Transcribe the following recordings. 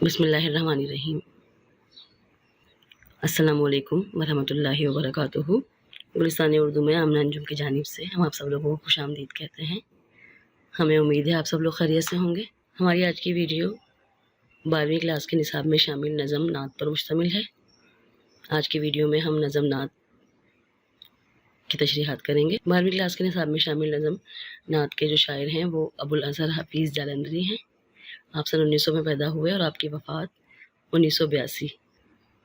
بسم اللہ الرحمن الرحیم۔ السلام علیکم ورحمۃ اللہ وبرکاتہ۔ گلستان اردو میں آمنہ انجم کی جانب سے ہم آپ سب لوگوں کو خوش آمدید کہتے ہیں۔ ہمیں امید ہے آپ سب لوگ خیریت سے ہوں گے۔ ہماری آج کی ویڈیو 12ویں کلاس کے نصاب میں شامل نظم نعت پر مشتمل ہے۔ آج کی ویڈیو میں ہم نظم نعت کی تشریحات کریں گے۔ 12ویں کلاس کے نصاب میں شامل نظم نعت کے جو شاعر ہیں وہ ابوالازہر حفیظ جالندھری ہیں۔ آپ سن 1900 میں پیدا ہوئے اور آپ کی وفات 1982۔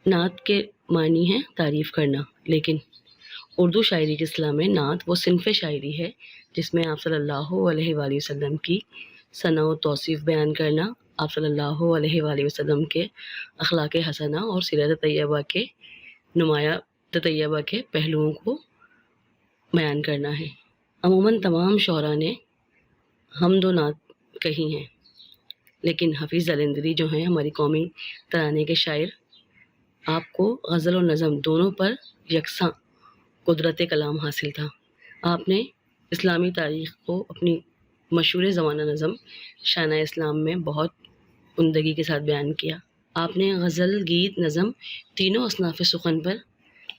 نعت کے معنی ہیں تعریف کرنا، لیکن اردو شاعری کی اصطلاح میں نعت وہ صنف شاعری ہے جس میں آپ صلی اللہ علیہ وآلہ وسلم کی ثنا و توصیف بیان کرنا، آپ صلی اللہ علیہ وآلہ وسلم کے اخلاق حسنہ اور سیرت طیبہ کے پہلوؤں کو بیان کرنا ہے۔ عموماً تمام شعراء نے حمد و نعت کہی ہیں، لیکن حفیظ جالندھری جو ہیں ہماری قومی ترانے کے شاعر، آپ کو غزل و نظم دونوں پر یکساں قدرت کلام حاصل تھا۔ آپ نے اسلامی تاریخ کو اپنی مشہور زمانہ نظم شانہ اسلام میں بہت عمدگی کے ساتھ بیان کیا۔ آپ نے غزل، گیت، نظم تینوں اصناف سخن پر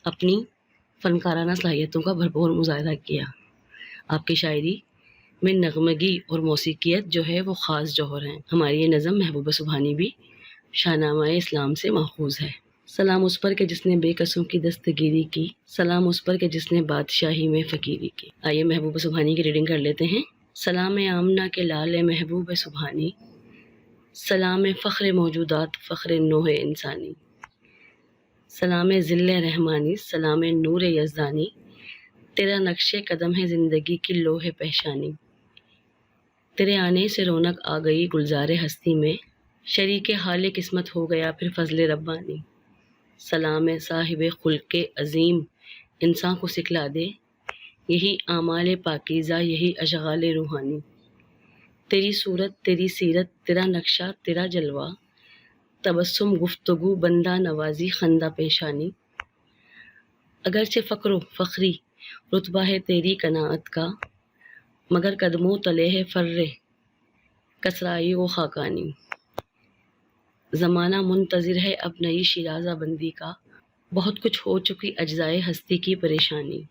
اپنی فنکارانہ صلاحیتوں کا بھرپور مظاہرہ کیا۔ آپ کی شاعری میں نغمگی اور موسیقیت جو ہے وہ خاص جوہر ہیں۔ ہماری یہ نظم محبوب سبحانی بھی شاہنامہ اسلام سے ماخوذ ہے۔ سلام اس پر کہ جس نے بے کسوں کی دستگیری کی، سلام اس پر کہ جس نے بادشاہی میں فقیری کی۔ آئیے محبوب سبحانی کی ریڈنگ کر لیتے ہیں۔ سلام آمنہ کے لال محبوب سبحانی، سلام فخر موجودات فخر نوح انسانی، سلام ذل رحمانی، سلام نور یزدانی، تیرا نقش قدم ہے زندگی کی لوح پہشانی، تیرے آنے سے رونق آ گئی گلزار ہستی میں، شریک حال قسمت ہو گیا پھر فضل ربانی، سلام صاحب خلق عظیم انسان کو سکھلا دے، یہی اعمال پاکیزہ یہی اشغال روحانی، تیری صورت تیری سیرت تیرا نقشہ تیرا جلوہ، تبسم گفتگو بندہ نوازی خندہ پیشانی، اگرچہ فقر و فخری رتبہ ہے تیری قناعت کا، مگر قدموں تلے ہے فر کسرائی و خاقانی، زمانہ منتظر ہے اب نئی شیرازہ بندی کا، بہت کچھ ہو چکی اجزائے ہستی کی پریشانی،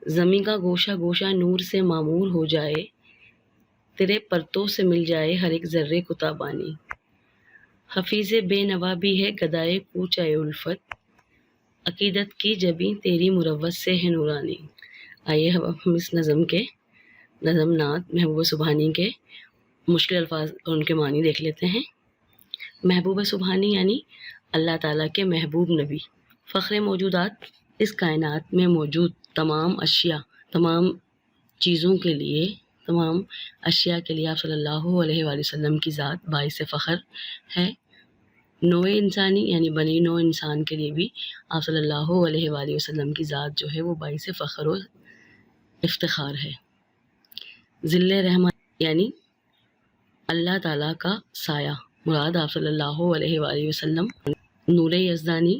زمیں کا گوشہ گوشہ نور سے معمور ہو جائے، تیرے پرتوں سے مل جائے ہر ایک ذرے کو تابانی، حفیظ بے نوا بھی ہے گدائے کوچہ الفت، عقیدت کی جبیں تیری مروت سے ہے نورانی۔ آئیے ہم اس نظم نعت محبوب سبحانی کے مشکل الفاظ اور ان کے معنی دیکھ لیتے ہیں۔ محبوب سبحانی یعنی اللہ تعالیٰ کے محبوب نبی، فخر موجودات، اس کائنات میں موجود تمام چیزوں کے لیے، تمام اشیاء کے لیے آپ صلی اللہ علیہ وآلہ وسلم کی ذات باعث فخر ہے۔ نوع انسانی یعنی بنی نوع انسان کے لیے بھی آپ صلی اللہ علیہ وآلہ وسلم کی ذات جو ہے وہ باعث فخر و افتخار ہے۔ ذل رحمان یعنی اللہ تعالیٰ کا سایہ، مراد آپ صلی اللہ علیہ وآلہ وسلم۔ نور یزدانی،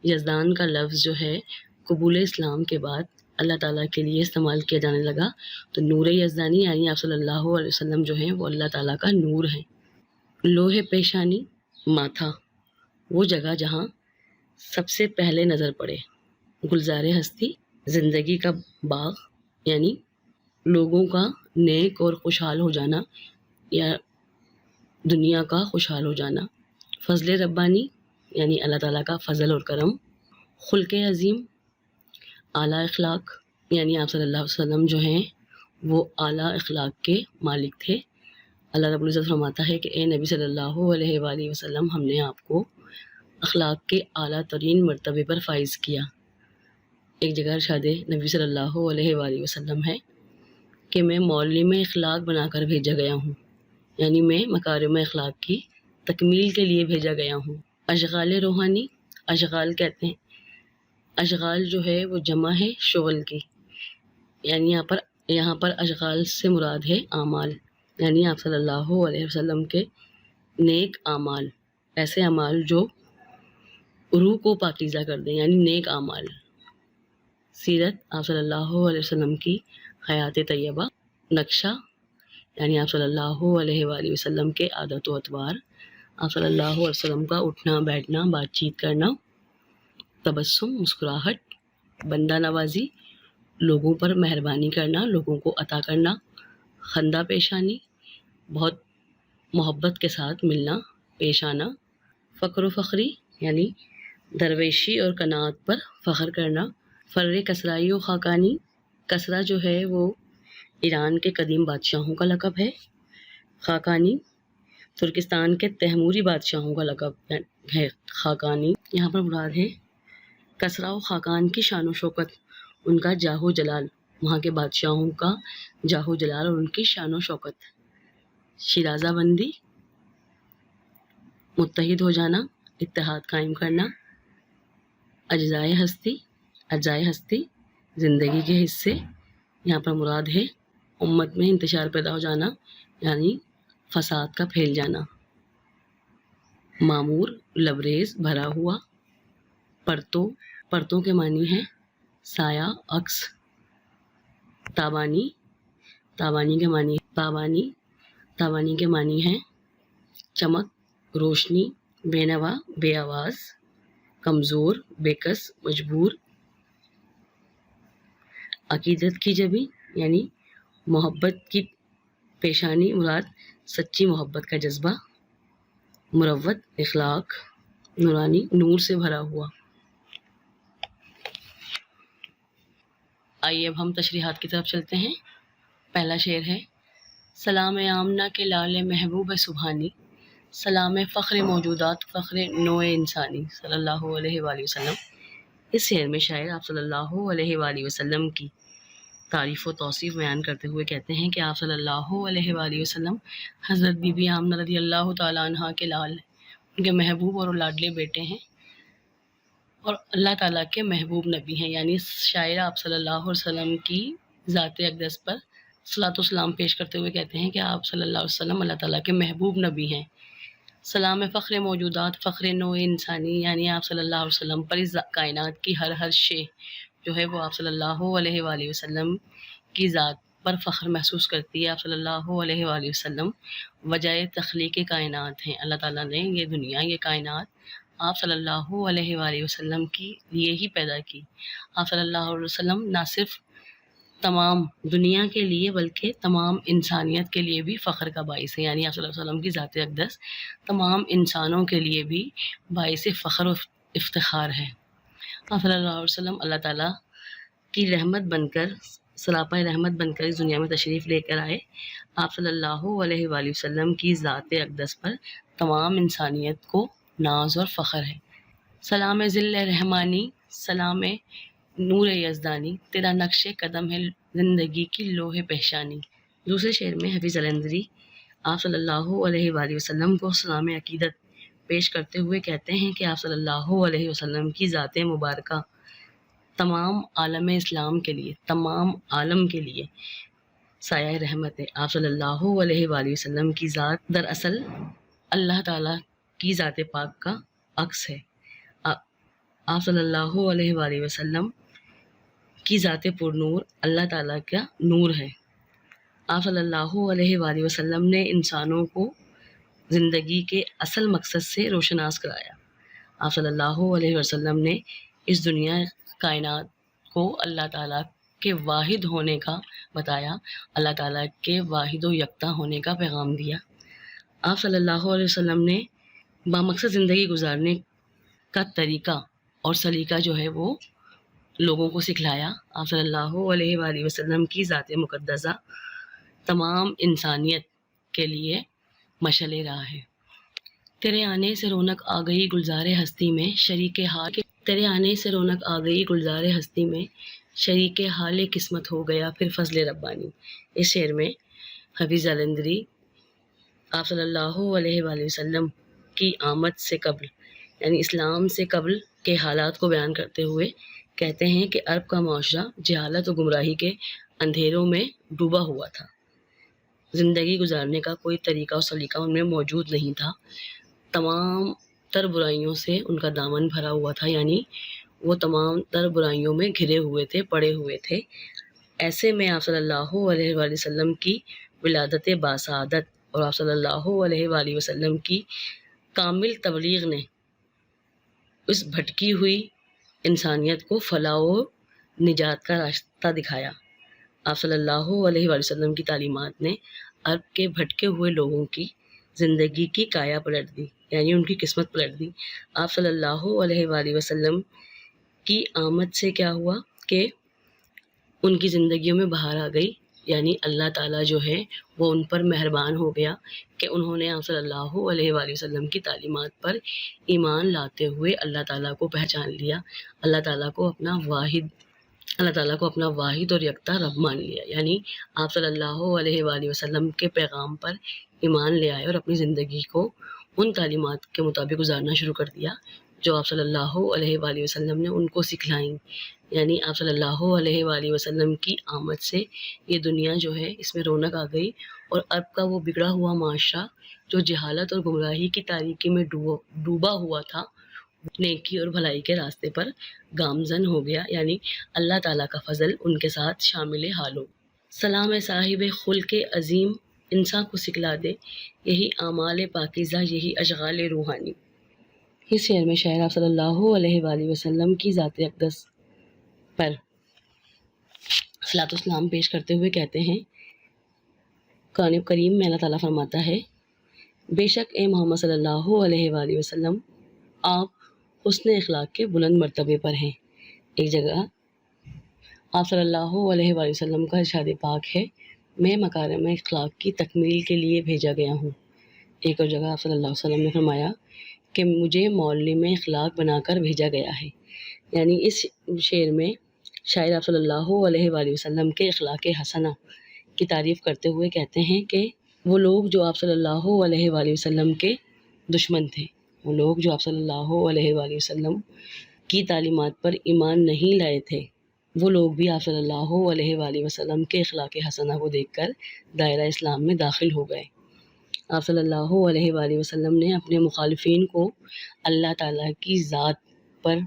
یزدان کا لفظ جو ہے قبول اسلام کے بعد اللہ تعالیٰ کے لیے استعمال کیا جانے لگا، تو نور یزدانی یعنی آپ صلی اللہ علیہ وسلم جو ہیں وہ اللہ تعالیٰ کا نور ہیں۔ لوح پیشانی، ماتھا، وہ جگہ جہاں سب سے پہلے نظر پڑے۔ گلزار ہستی، زندگی کا باغ یعنی لوگوں کا نیک اور خوشحال ہو جانا یا دنیا کا خوشحال ہو جانا۔ فضل ربانی یعنی اللہ تعالیٰ کا فضل اور کرم۔ خلق عظیم، اعلیٰ اخلاق یعنی آپ صلی اللہ علیہ وسلم جو ہیں وہ اعلیٰ اخلاق کے مالک تھے۔ اللہ رب العزت فرماتا ہے کہ اے نبی صلی اللہ علیہ وآلہ وسلم، ہم نے آپ کو اخلاق کے اعلیٰ ترین مرتبے پر فائز کیا۔ ایک جگہ ارشاد نبی صلی اللہ علیہ وآلہ وسلم ہے کہ میں معلم اخلاق بنا کر بھیجا گیا ہوں، یعنی میں مکارم اخلاق کی تکمیل کے لیے بھیجا گیا ہوں۔ اشغال روحانی، اشغال کہتے ہیں، اشغال جو ہے وہ جمع ہے شغل کی، یعنی یہاں پر اشغال سے مراد ہے اعمال، یعنی آپ صلی اللہ علیہ وسلم کے نیک اعمال، ایسے اعمال جو روح کو پاکیزہ کر دیں، یعنی نیک اعمال۔ سیرت، آپ صلی اللہ علیہ وسلم کی حیات طیبہ۔ نقشہ یعنی آپ صلی اللہ علیہ وآلہ وسلم کے عادت و اطوار۔ آپ صلی اللہ علیہ وسلم کا اٹھنا بیٹھنا، بات چیت کرنا، تبسم مسکراہٹ، بندہ نوازی، لوگوں پر مہربانی کرنا، لوگوں کو عطا کرنا، خندہ پیشانی، بہت محبت کے ساتھ ملنا پیش آنا، فقر و فخری یعنی درویشی اور قناعت پر فخر کرنا، فر کسرائی و خاقانی، کسرا جو ہے وہ ایران کے قدیم بادشاہوں کا لقب ہے، خاقانی ترکستان کے تیموری بادشاہوں کا لقب ہے، خاقانی یہاں پر مراد ہے کسرا و خاقان کی شان و شوکت، ان کا جاہ و جلال، وہاں کے بادشاہوں کا جاہ و جلال اور ان کی شان و شوکت، شیرازہ بندی متحد ہو جانا، اتحاد قائم کرنا، اجزائے ہستی زندگی کے حصے، یہاں پر مراد ہے امت میں انتشار پیدا ہو جانا یعنی فساد کا پھیل جانا، معمور لبریز بھرا ہوا، پرتوں کے معنی ہے سایہ عکس، تابانی کے معنی ہے چمک روشنی، بے نوا بے آواز، کمزور بےکس مجبور، عقیدت کی جبی یعنی محبت کی پیشانی، مراد سچی محبت کا جذبہ، مروت اخلاق، نورانی نور سے بھرا ہوا۔ آئیے اب ہم تشریحات کی طرف چلتے ہیں۔ پہلا شعر ہے سلام آمنہ کے لال محبوب سبحانی، سلام فخر موجودات فخر نوع انسانی صلی اللہ علیہ وآلہ وسلم۔ اس شعر میں شاعر آپ صلی اللہ علیہ وآلہ وسلم کی تعریف و توصیف بیان کرتے ہوئے کہتے ہیں کہ آپ صلی اللہ علیہ وآلہ وسلم حضرت بی بی آمنہ رضی اللہ تعالیٰ عنہ کے لال ہیں، ان کے محبوب اور لاڈلے بیٹے ہیں اور اللہ تعالیٰ کے محبوب نبی ہیں، یعنی شاعر آپ صلی اللہ علیہ وسلم کی ذات اقدس پر صلاۃ و سلام پیش کرتے ہوئے کہتے ہیں کہ آپ صلی اللہ علیہ وسلم اللہ تعالیٰ کے محبوب نبی ہیں۔ سلام فخر موجودات فخر نوع انسانی، یعنی آپ صلی اللہ علیہ وسلم پر اس کائنات کی ہر شے جو ہے وہ آپ صلی اللہ علیہ وآلہ وسلم کی ذات پر فخر محسوس کرتی ہے۔ آپ صلی اللہ علیہ وآلہ وسلم وجہ تخلیق کائنات ہیں، اللہ تعالیٰ نے یہ دنیا یہ کائنات آپ صلی اللہ علیہ وآلہ وسلم کے لیے ہی پیدا کی۔ آپ صلی اللہ علیہ وسلم نہ صرف تمام دنیا کے لیے بلکہ تمام انسانیت کے لیے بھی فخر کا باعث ہے، یعنی آپ صلی اللہ علیہ وسلم کی ذات اقدس تمام انسانوں کے لیے بھی باعث فخر و افتخار ہے۔ آپ صلی اللہ علیہ وسلم اللہ تعالیٰ کی رحمت بن کر سراپا رحمت بن کر اس دنیا میں تشریف لے کر آئے۔ آپ صلی اللہ علیہ وآلہ وسلم کی ذات اقدس پر تمام انسانیت کو ناز اور فخر ہے۔ سلام ذل رحمانی، سلام نور یزدانی، تیرا نقش قدم ہے زندگی کی لوح پہچانی۔ دوسرے شعر میں حفیظ الندری آپ صلی اللہ علیہ وآلہ وسلم کو سلام عقیدت پیش کرتے ہوئے کہتے ہیں کہ آپ صلی اللہ علیہ وسلم کی ذات مبارکہ تمام عالم اسلام کے لیے، تمام عالم کے لیے سایہ رحمت ہے۔ آپ صلی اللہ علیہ وآلہ وسلم کی ذات دراصل اللہ تعالیٰ کی ذات پاک کا عکس ہے۔ آپ صلی اللہ علیہ وآلہ وسلم کی ذات پر نور اللہ تعالیٰ کا نور ہے۔ آپ صلی اللہ علیہ وآلہ وسلم نے انسانوں کو زندگی کے اصل مقصد سے روشناس کرایا۔ آپ صلی اللہ علیہ وسلم نے اس دنیا کائنات کو اللہ تعالیٰ کے واحد ہونے کا بتایا، اللہ تعالیٰ کے واحد و یکتا ہونے کا پیغام دیا۔ آپ صلی اللہ علیہ وسلم نے بامقصد زندگی گزارنے کا طریقہ اور سلیقہ جو ہے وہ لوگوں کو سکھلایا۔ آپ صلی اللہ علیہ وآلہ وسلم کی ذات مقدسہ تمام انسانیت کے لیے مشعل راہ ہے۔ تیرے آنے سے رونق آ گئی گلزار ہستی میں، شریک حال تیرے آنے سے رونق آ گئی گلزار ہستی میں، شریک حال قسمت ہو گیا پھر فضل ربانی۔ اس شعر میں حفیظ الندری آپ صلی اللہ علیہ وآلہ وسلم کی آمد سے قبل یعنی اسلام سے قبل کے حالات کو بیان کرتے ہوئے کہتے ہیں کہ عرب کا معاشرہ جہالت و گمراہی کے اندھیروں میں ڈوبا ہوا تھا، زندگی گزارنے کا کوئی طریقہ اور سلیقہ ان میں موجود نہیں تھا، تمام تر برائیوں سے ان کا دامن بھرا ہوا تھا، یعنی وہ تمام تر برائیوں میں گھرے ہوئے تھے، پڑے ہوئے تھے۔ ایسے میں آپ صلی اللہ علیہ وآلہ وسلم کی ولادت باسعادت اور آپ صلی اللہ علیہ وآلہ وسلم کی کامل تبلیغ نے اس بھٹکی ہوئی انسانیت کو فلاح و نجات کا راستہ دکھایا۔ آپ صلی اللہ علیہ وآلہ وسلم کی تعلیمات نے عرب کے بھٹکے ہوئے لوگوں کی زندگی کی کایا پلٹ دی، یعنی ان کی قسمت پلٹ دی۔ آپ صلی اللہ علیہ وآلہ وسلم کی آمد سے کیا ہوا کہ ان کی زندگیوں میں بہار آ گئی، یعنی اللہ تعالیٰ جو ہے وہ ان پر مہربان ہو گیا کہ انہوں نے آپ صلی اللہ علیہ وآلہ وسلم کی تعلیمات پر ایمان لاتے ہوئے اللہ تعالیٰ کو پہچان لیا، اللہ تعالیٰ کو اپنا واحد اور یکتا رب مان لیا، یعنی آپ صلی اللہ علیہ وآلہ وسلم کے پیغام پر ایمان لے آئے اور اپنی زندگی کو ان تعلیمات کے مطابق گزارنا شروع کر دیا جو آپ صلی اللہ علیہ وآلہ وسلم نے ان کو سکھلائیں، یعنی آپ صلی اللہ علیہ وآلہ وسلم کی آمد سے یہ دنیا جو ہے اس میں رونق آ گئی، اور عرب کا وہ بگڑا ہوا معاشرہ جو جہالت اور گمراہی کی تاریکی میں ڈوبا ہوا تھا، نیکی اور بھلائی کے راستے پر گامزن ہو گیا، یعنی اللہ تعالیٰ کا فضل ان کے ساتھ شامل حال ہو۔ سلام اے صاحب خلق عظیم، انسان کو سکھلا دے یہی اعمال پاکیزہ، یہی اشغال روحانی۔ اس شعر میں شاعر آپ صلی اللہ علیہ وآلہ وسلم کی ذات اقدس پر صلاۃ والسلام پیش کرتے ہوئے کہتے ہیں، قرآن کریم میں اللہ تعالیٰ فرماتا ہے، بے شک اے محمد صلی اللہ علیہ وآلہ وسلم آپ حسن اخلاق کے بلند مرتبے پر ہیں۔ ایک جگہ آپ صلی اللہ علیہ وآلہ وسلم کا ارشاد پاک ہے، میں مکارم اخلاق کی تکمیل کے لیے بھیجا گیا ہوں۔ ایک اور جگہ آپ صلی اللہ علیہ وسلم نے فرمایا کہ مجھے معلم اخلاق بنا کر بھیجا گیا ہے، یعنی اس شعر میں شاعر آپ صلی اللہ علیہ وآلہ وسلم کے اخلاق حسنہ کی تعریف کرتے ہوئے کہتے ہیں کہ وہ لوگ جو آپ صلی اللہ علیہ وآلہ وسلم کے دشمن تھے، وہ لوگ جو آپ صلی اللہ علیہ وآلہ وسلم کی تعلیمات پر ایمان نہیں لائے تھے، وہ لوگ بھی آپ صلی اللہ علیہ وآلہ وسلم کے اخلاق حسنہ کو دیکھ کر دائرہ اسلام میں داخل ہو گئے۔ آپ صلی اللہ علیہ وآلہ وسلم نے اپنے مخالفین کو اللہ تعالیٰ کی ذات پر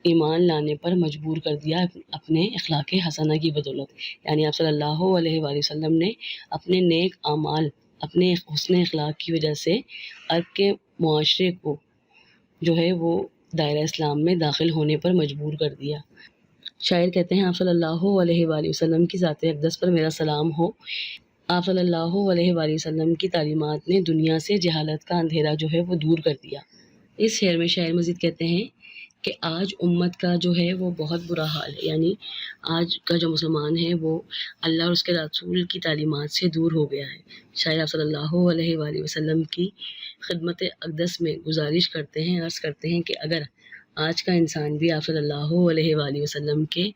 ایمان لانے پر مجبور کر دیا اپنے اخلاق حسنہ کی بدولت، یعنی آپ صلی اللہ علیہ وآلہ وسلم نے اپنے نیک اعمال، اپنے حسن اخلاق کی وجہ سے عرب کے معاشرے کو جو ہے وہ دائرہ اسلام میں داخل ہونے پر مجبور کر دیا۔ شاعر کہتے ہیں، آپ صلی اللہ علیہ وآلہ وسلم کی ذات اقدس پر میرا سلام ہو۔ آپ صلی اللہ علیہ وآلہ وسلم کی تعلیمات نے دنیا سے جہالت کا اندھیرا جو ہے وہ دور کر دیا۔ اس شعر میں شاعر مزید کہتے ہیں کہ آج امت کا جو ہے وہ بہت برا حال ہے، یعنی آج کا جو مسلمان ہے وہ اللہ اور اس کے رسول کی تعلیمات سے دور ہو گیا ہے۔ شاعر آپ صلی اللہ علیہ وآلہ وسلم کی خدمت اقدس میں گزارش کرتے ہیں، عرض کرتے ہیں کہ اگر آج کا انسان بھی آپ صلی اللہ علیہ وآلہ وسلم کے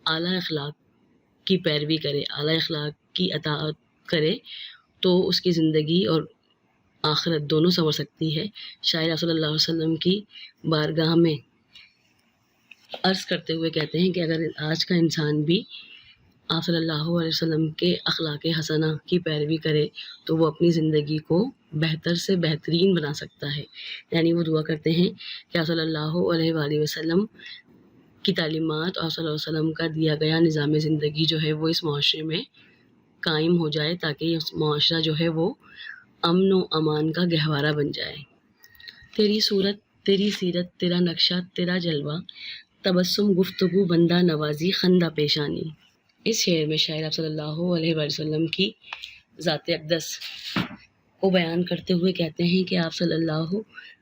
اعلیٰ اخلاق کی پیروی کرے، اعلیٰ اخلاق کی اطاعت کرے تو اس کی زندگی اور آخرت دونوں سنور سکتی ہے۔ شاعر آپ صلی اللہ علیہ وسلم کی بارگاہ میں عرض کرتے ہوئے کہتے ہیں کہ اگر آج کا انسان بھی آپ صلی اللہ علیہ وسلم کے اخلاق حسنہ کی پیروی کرے تو وہ اپنی زندگی کو بہتر سے بہترین بنا سکتا ہے، یعنی وہ دعا کرتے ہیں کہ آپ صلی اللہ علیہ وآلہ وسلم کی تعلیمات اور آپ صلی اللہ علیہ وسلم کا دیا گیا نظام زندگی جو ہے وہ اس معاشرے میں قائم ہو جائے تاکہ یہ معاشرہ جو ہے وہ امن و امان کا گہوارہ بن جائے۔ تیری صورت، تیری سیرت، تیرا نقشہ، تیرا جلوہ، تبسم گفتگو بندہ نوازی خندہ پیشانی۔ اس شعر میں شاعر آپ صلی اللہ علیہ وآلہ وسلم کی ذات اقدس کو بیان کرتے ہوئے کہتے ہیں کہ آپ صلی اللہ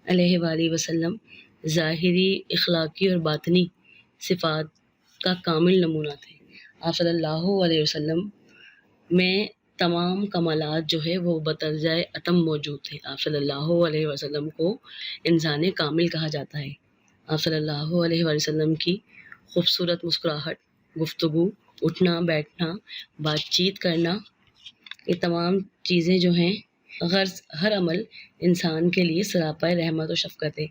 علیہ وآلہ وسلم ظاہری، اخلاقی اور باطنی صفات کا کامل نمونہ تھے۔ آپ صلی اللہ علیہ وسلم میں تمام کمالات جو ہے وہ بطرزۂ اتم موجود تھے۔ آپ صلی اللہ علیہ وسلم کو انسان کامل کہا جاتا ہے۔ آپ صلی اللہ علیہ وآلہ وسلم کی خوبصورت مسکراہٹ، گفتگو، اٹھنا بیٹھنا، بات چیت کرنا، یہ تمام چیزیں جو ہیں غرض ہر عمل انسان کے لیے سراپا رحمت و شفقت ہے۔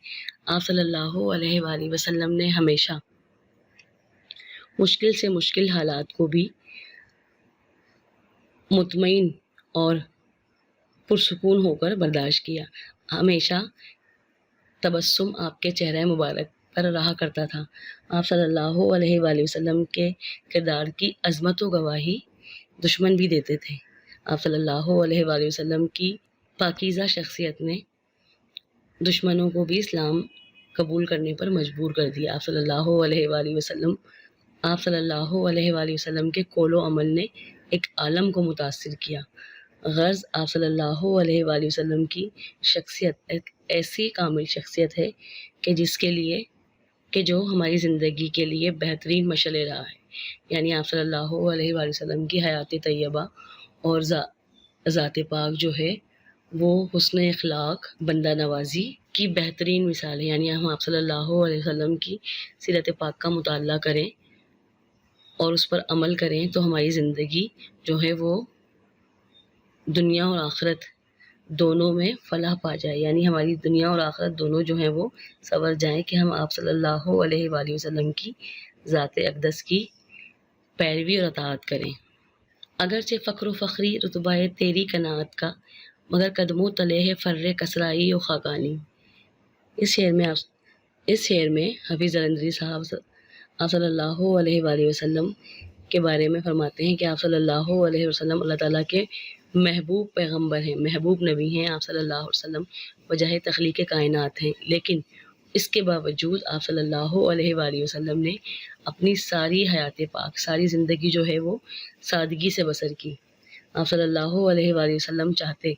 آپ صلی اللہ علیہ وآلہ وسلم نے ہمیشہ مشکل سے مشکل حالات کو بھی مطمئن اور پرسکون ہو کر برداشت کیا۔ ہمیشہ تبسم آپ کے چہرہ مبارک پر رہا کرتا تھا۔ آپ صلی اللہ علیہ وآلہ وسلم کے کردار کی عظمت و گواہی دشمن بھی دیتے تھے۔ آپ صلی اللہ علیہ وآلہ وسلم کی پاکیزہ شخصیت نے دشمنوں کو بھی اسلام قبول کرنے پر مجبور کر دیا۔ آپ صلی اللہ علیہ وآلہ وسلم آپ صلی اللہ علیہ وآلہ وسلم کے قول و عمل نے ایک عالم کو متاثر کیا۔ غرض آپ صلی اللہ علیہ وآلہ وسلم کی شخصیت ایک ایسی کامل شخصیت ہے کہ جو ہماری زندگی کے لیے بہترین مشعل راہ ہے۔ یعنی آپ صلی اللہ علیہ وآلہ وسلم کی حیات طیبہ اور ذات پاک جو ہے وہ حسن اخلاق، بندہ نوازی کی بہترین مثال ہے۔ یعنی ہم آپ صلی اللہ علیہ وسلم کی سیرت پاک کا مطالعہ کریں اور اس پر عمل کریں تو ہماری زندگی جو ہے وہ دنیا اور آخرت دونوں میں فلاح پا جائے۔ یعنی ہماری دنیا اور آخرت دونوں جو ہیں وہ سنور جائیں کہ ہم آپ صلی اللہ علیہ وآلہ وسلم کی ذات اقدس کی پیروی اور اطاعت کریں۔ اگرچہ فقر و فخری رتبہ تیری قناعت کا، مگر قدموں تلے ہے فر کسرائی و خاقانی۔ اس شعر میں حفیظ جلندری صاحب آپ صلی اللہ علیہ وآلہ وسلم کے بارے میں فرماتے ہیں کہ آپ صلی اللہ علیہ وسلم اللہ تعالیٰ کے محبوب پیغمبر ہیں، محبوب نبی ہیں۔ آپ صلی اللہ علیہ وسلم وجہ تخلیق کائنات ہیں، لیکن اس کے باوجود آپ صلی اللہ علیہ وآلہ وسلم نے اپنی ساری حیات پاک، ساری زندگی جو ہے وہ سادگی سے بسر کی۔ آپ صلی اللہ علیہ وآلہ وسلم چاہتے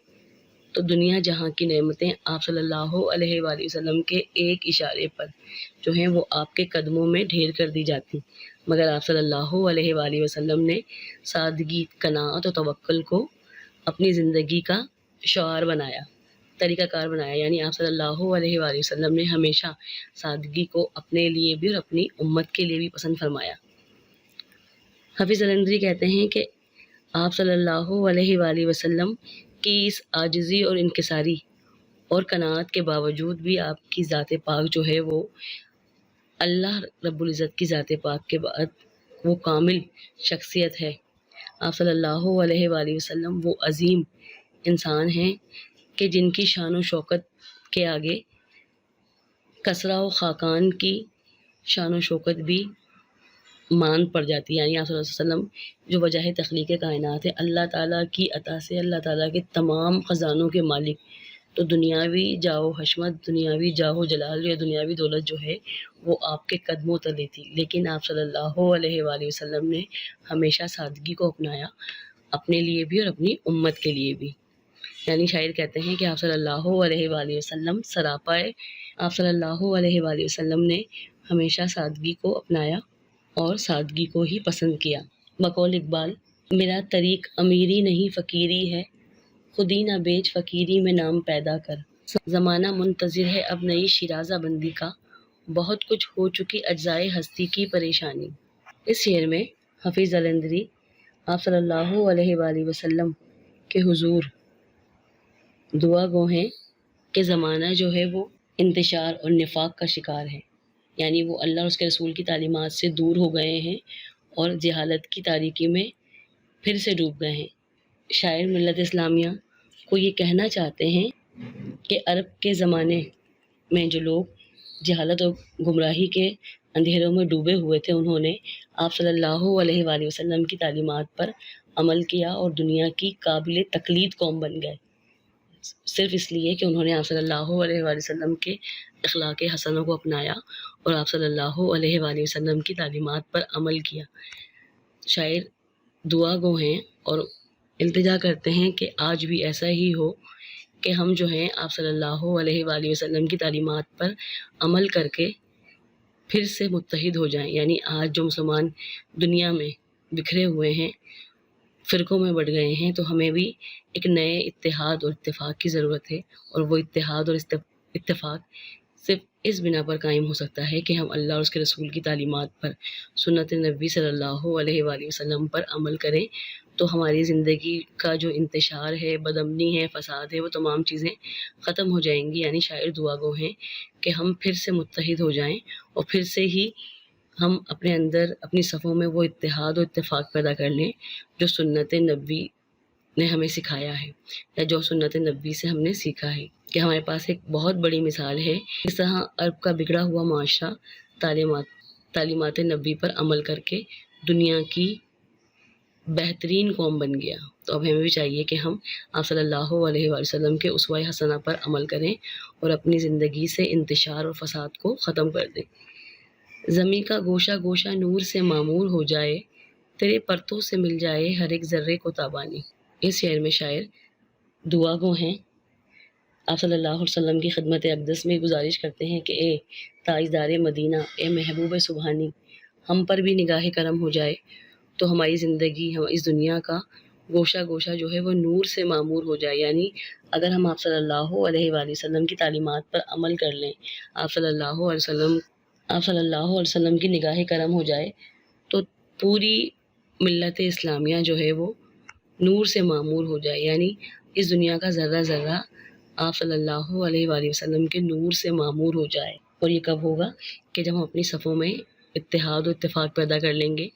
تو دنیا جہاں کی نعمتیں آپ صلی اللہ علیہ وآلہ وسلم کے ایک اشارے پر جو ہیں وہ آپ کے قدموں میں ڈھیر کر دی جاتی، مگر آپ صلی اللہ علیہ وآلہ وسلم نے سادگی، قناعت اور توکل کو اپنی زندگی کا شعار بنایا، طریقہ کار بنایا۔ یعنی آپ صلی اللہ علیہ وآلہ وسلم نے ہمیشہ سادگی کو اپنے لیے بھی اور اپنی امت کے لیے بھی پسند فرمایا۔ حفیظ جلندری کہتے ہیں کہ آپ صلی اللہ علیہ وآلہ وسلم کی اس عاجزی اور انکساری اور قناعت کے باوجود بھی آپ کی ذات پاک جو ہے وہ اللہ رب العزت کی ذات پاک کے بعد وہ کامل شخصیت ہے۔ آپ صلی اللہ علیہ وآلہ وسلم وہ عظیم انسان ہیں کہ جن کی شان و شوکت کے آگے کسرا و خاقان کی شان و شوکت بھی مان پڑ جاتی ہے۔ یعنی آپ صلی اللہ علیہ وسلم جو وجہ تخلیق کائنات ہے، اللہ تعالیٰ کی عطا سے اللہ تعالیٰ کے تمام خزانوں کے مالک، تو دنیاوی جاہ و حشمت، دنیاوی جاہ و جلال یا دنیاوی دولت جو ہے وہ آپ کے قدموں تلے تھی، لیکن آپ صلی اللہ علیہ وآلہ وسلم نے ہمیشہ سادگی کو اپنایا، اپنے لیے بھی اور اپنی امت کے لیے بھی۔ یعنی شاعر کہتے ہیں کہ آپ صلی اللہ علیہ وآلہ وسلم سراپائے، آپ صلی اللہ علیہ وآلہ وسلم نے ہمیشہ سادگی کو اپنایا اور سادگی کو ہی پسند کیا۔ بقول اقبال، میرا طریق امیری نہیں فقیری ہے، خودی نہ بیچ فقیری میں نام پیدا کر، زمانہ منتظر ہے اب نئی شیرازہ بندی کا، بہت کچھ ہو چکی اجزائے ہستی کی پریشانی۔ اس شعر میں حفیظ جلندری آپ صلی اللہ علیہ وآلہ وسلم کے حضور دعا گو ہیں کہ زمانہ جو ہے وہ انتشار اور نفاق کا شکار ہے، یعنی وہ اللہ اور اس کے رسول کی تعلیمات سے دور ہو گئے ہیں اور جہالت کی تاریکی میں پھر سے ڈوب گئے ہیں۔ شاعر ملت اسلامیہ کو یہ کہنا چاہتے ہیں کہ عرب کے زمانے میں جو لوگ جہالت اور گمراہی کے اندھیروں میں ڈوبے ہوئے تھے، انہوں نے آپ صلی اللہ علیہ وآلہ وسلم کی تعلیمات پر عمل کیا اور دنیا کی قابل تقلید قوم بن گئے، صرف اس لیے کہ انہوں نے آپ صلی اللہ علیہ وآلہ وسلم کے اخلاق حسنوں کو اپنایا اور آپ صلی اللہ علیہ وآلہ وسلم کی تعلیمات پر عمل کیا۔ شاعر دعا گو ہیں اور التجا کرتے ہیں کہ آج بھی ایسا ہی ہو کہ ہم جو ہیں آپ صلی اللہ علیہ وآلہ وسلم کی تعلیمات پر عمل کر کے پھر سے متحد ہو جائیں۔ یعنی آج جو مسلمان دنیا میں بکھرے ہوئے ہیں، فرقوں میں بٹ گئے ہیں، تو ہمیں بھی ایک نئے اتحاد اور اتفاق کی ضرورت ہے، اور وہ اتحاد اور اتفاق صرف اس بنا پر قائم ہو سکتا ہے کہ ہم اللہ اور اس کے رسول کی تعلیمات پر، سنت نبی صلی اللہ علیہ وآلہ وسلم پر عمل کریں، تو ہماری زندگی کا جو انتشار ہے، بدامنی ہے، فساد ہے، وہ تمام چیزیں ختم ہو جائیں گی۔ یعنی شاعر دعا گو ہیں کہ ہم پھر سے متحد ہو جائیں اور پھر سے ہی ہم اپنے اندر اپنی صفوں میں وہ اتحاد اور اتفاق پیدا کر لیں جو سنت نبی نے ہمیں سکھایا ہے، یا جو سنت نبی سے ہم نے سیکھا ہے۔ کہ ہمارے پاس ایک بہت بڑی مثال ہے اس طرح عرب کا بگڑا ہوا معاشرہ تعلیمات نبی پر عمل کر کے دنیا کی بہترین قوم بن گیا۔ تو اب ہمیں بھی چاہیے کہ ہم آپ صلی اللہ علیہ وآلہ وسلم کے اسوہ حسنہ پر عمل کریں اور اپنی زندگی سے انتشار اور فساد کو ختم کر دیں۔ زمیں کا گوشہ گوشہ نور سے معمور ہو جائے، تیرے پرتوں سے مل جائے ہر ایک ذرے کو تابانی۔ اس شعر میں شاعر دعا گو ہیں، آپ صلی اللہ علیہ وسلم کی خدمت اقدس میں گزارش کرتے ہیں کہ اے تاجدار مدینہ، اے محبوب سبحانی، ہم پر بھی نگاہ کرم ہو جائے تو ہماری زندگی، ہم اس دنیا کا گوشہ گوشہ جو ہے وہ نور سے معمور ہو جائے۔ یعنی اگر ہم آپ صلی اللہ علیہ وآلہ وسلم کی تعلیمات پر عمل کر لیں، آپ صلی اللہ علیہ وسلم کی نگاہ کرم ہو جائے تو پوری ملت اسلامیہ جو ہے وہ نور سے معمور ہو جائے۔ یعنی اس دنیا کا ذرہ ذرہ آپ صلی اللہ علیہ وآلہ وسلم کے نور سے معمور ہو جائے۔ اور یہ کب ہوگا؟ کہ جب ہم اپنی صفوں میں اتحاد و اتفاق پیدا کر لیں گے،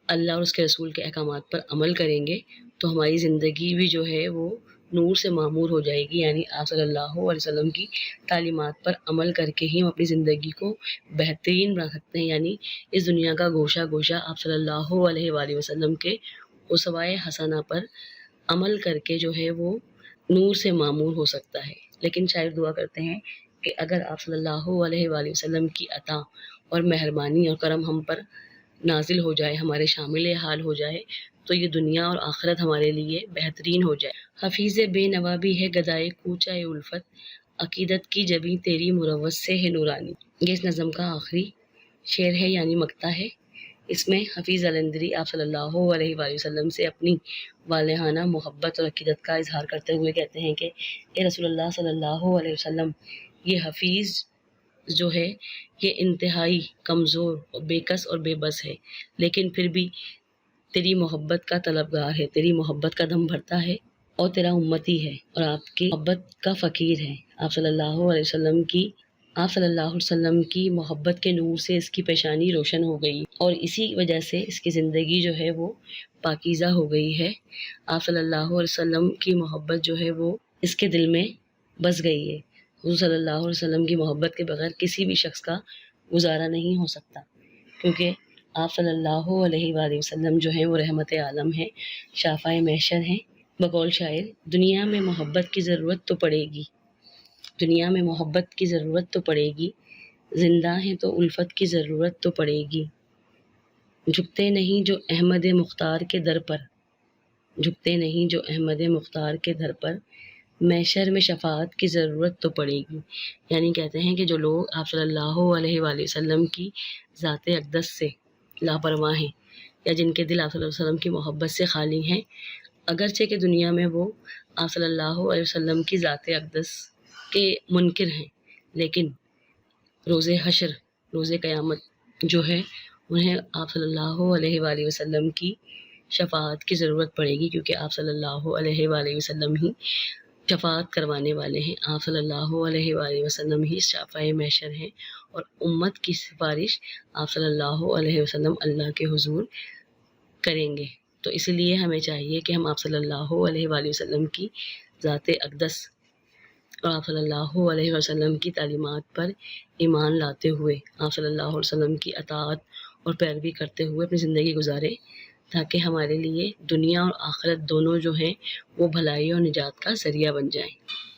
اللہ اور اس کے رسول کے احکامات پر عمل کریں گے، تو ہماری زندگی بھی جو ہے وہ نور سے معمور ہو جائے گی۔ یعنی آپ صلی اللہ علیہ وسلم کی تعلیمات پر عمل کر کے ہی ہم اپنی زندگی کو بہترین بنا سکتے ہیں۔ یعنی اس دنیا کا گوشہ گوشہ آپ صلی اللہ علیہ وآلہ وسلم کے اسوہ حسنہ پر عمل کر کے جو ہے وہ نور سے معمور ہو سکتا ہے۔ لیکن شاعر دعا کرتے ہیں کہ اگر آپ صلی اللہ علیہ وآلہ وسلم کی عطا اور مہربانی اور کرم ہم پر نازل ہو جائے، ہمارے شامل حال ہو جائے، تو یہ دنیا اور آخرت ہمارے لیے بہترین ہو جائے۔ حفیظ بے نوا بھی ہے گدائے کوچہ الفت، عقیدت کی جبیں تیری مروت سے ہے نورانی۔ یہ اس نظم کا آخری شعر ہے، یعنی مقطع ہے۔ اس میں حفیظ الندری آپ صلی اللہ علیہ وآلہ وسلم سے اپنی والہانہ محبت اور عقیدت کا اظہار کرتے ہوئے کہتے ہیں کہ اے رسول اللہ صلی اللہ علیہ وسلم، یہ حفیظ جو ہے یہ انتہائی کمزور اور بے کس اور بے بس ہے، لیکن پھر بھی تیری محبت کا طلبگار ہے، تیری محبت کا دم بھرتا ہے اور تیرا امتی ہے اور آپ کی محبت کا فقیر ہے۔ آپ صلی اللہ علیہ وسلم کی محبت کے نور سے اس کی پیشانی روشن ہو گئی اور اسی وجہ سے اس کی زندگی جو ہے وہ پاکیزہ ہو گئی ہے۔ آپ صلی اللہ علیہ وسلم کی محبت جو ہے وہ اس کے دل میں بس گئی ہے۔ حضور صلی اللہ علیہ وسلم کی محبت کے بغیر کسی بھی شخص کا گزارا نہیں ہو سکتا، کیونکہ آپ صلی اللہ علیہ وآلہ وسلم جو ہیں وہ رحمت عالم ہیں، شافع محشر ہیں۔ بقول شاعر، دنیا میں محبت کی ضرورت تو پڑے گی، دنیا میں محبت کی ضرورت تو پڑے گی، زندہ ہیں تو الفت کی ضرورت تو پڑے گی۔ جھکتے نہیں جو احمد مختار کے در پر، جھکتے نہیں جو احمد مختار کے در پر، محشر میں شفاعت کی ضرورت تو پڑے گی۔ یعنی کہتے ہیں کہ جو لوگ آپ صلی اللہ علیہ وآلہ وسلم کی ذات اقدس سے لاپرواہ ہیں، یا جن کے دل آپ صلی اللہ علیہ وسلم کی محبت سے خالی ہیں، اگرچہ کہ دنیا میں وہ آپ صلی اللہ علیہ وسلم کی ذات اقدس کے منکر ہیں، لیکن روز حشر، روز قیامت جو ہے انہیں آپ صلی اللہ علیہ وآلہ وسلم کی شفاعت کی ضرورت پڑے گی، کیونکہ آپ صلی اللہ علیہ وآلہ وسلم ہی شفاعت کروانے والے ہیں۔ آپ صلی اللہ علیہ وآلہ وسلم ہی شافع محشر ہیں اور امت کی سفارش آپ صلی اللہ علیہ وسلم اللہ کے حضور کریں گے۔ تو اس لیے ہمیں چاہیے کہ ہم آپ صلی اللہ علیہ وآلہ وسلم کی ذات اقدس اور آپ صلی اللہ علیہ وسلم کی تعلیمات پر ایمان لاتے ہوئے آپ صلی اللہ علیہ وسلم کی اطاعت اور پیروی کرتے ہوئے اپنی زندگی گزارے، تاکہ ہمارے لیے دنیا اور آخرت دونوں جو ہیں وہ بھلائی اور نجات کا ذریعہ بن جائیں۔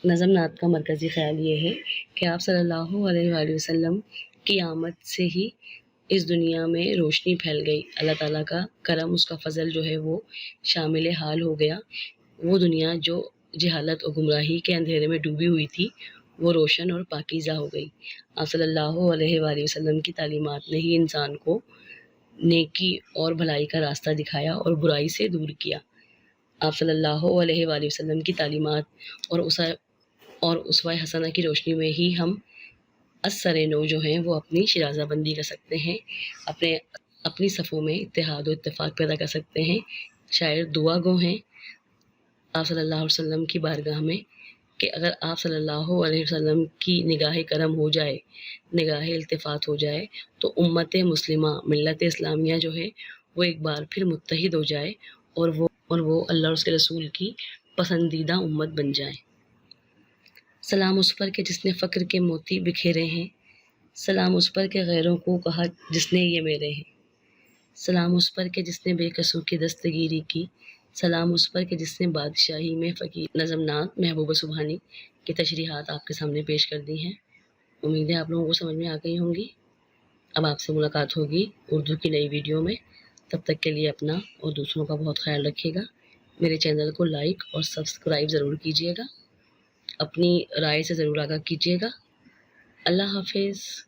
نظم نعت کا مرکزی خیال یہ ہے کہ آپ صلی اللہ علیہ وآلہ وسلم کی آمد سے ہی اس دنیا میں روشنی پھیل گئی، اللہ تعالیٰ کا کرم، اس کا فضل جو ہے وہ شامل حال ہو گیا۔ وہ دنیا جو جہالت اور گمراہی کے اندھیرے میں ڈوبی ہوئی تھی وہ روشن اور پاکیزہ ہو گئی۔ آپ صلی اللہ علیہ وآلہ وسلم کی تعلیمات نے ہی انسان کو نیکی اور بھلائی کا راستہ دکھایا اور برائی سے دور کیا۔ آپ صلی اللہ علیہ وآلہ وسلم کی تعلیمات اور اسوہ حسنہ کی روشنی میں ہی ہم اثر نو جو ہیں وہ اپنی شرازہ بندی کر سکتے ہیں، اپنی صفوں میں اتحاد و اتفاق پیدا کر سکتے ہیں۔ شاعر دعا گو ہیں آپ صلی اللہ علیہ وسلم کی بارگاہ میں کہ اگر آپ صلی اللہ علیہ وسلم کی نگاہ کرم ہو جائے، نگاہ التفات ہو جائے، تو امت مسلمہ، ملت اسلامیہ جو ہے وہ ایک بار پھر متحد ہو جائے اور وہ اللہ اور اس کے رسول کی پسندیدہ امت بن جائے۔ سلام اس پر کہ جس نے فقر کے موتی بکھیرے ہیں، سلام اس پر کہ غیروں کو کہا جس نے یہ میرے ہیں۔ سلام اس پر کہ جس نے بے قصوں کی دستگیری کی، سلام اس پر کہ جس نے بادشاہی میں فقیر نظم نات محبوب سبحانی کی تشریحات آپ کے سامنے پیش کر دی ہیں۔ امید ہے آپ لوگوں کو سمجھ میں آ گئی ہوں گی۔ اب آپ سے ملاقات ہوگی اردو کی نئی ویڈیو میں، تب تک کے لیے اپنا اور دوسروں کا بہت خیال رکھیے گا۔ میرے چینل کو لائک اور سبسکرائب ضرور کیجیے گا، اپنی رائے سے ضرور آگاہ کیجیے گا۔ اللہ حافظ۔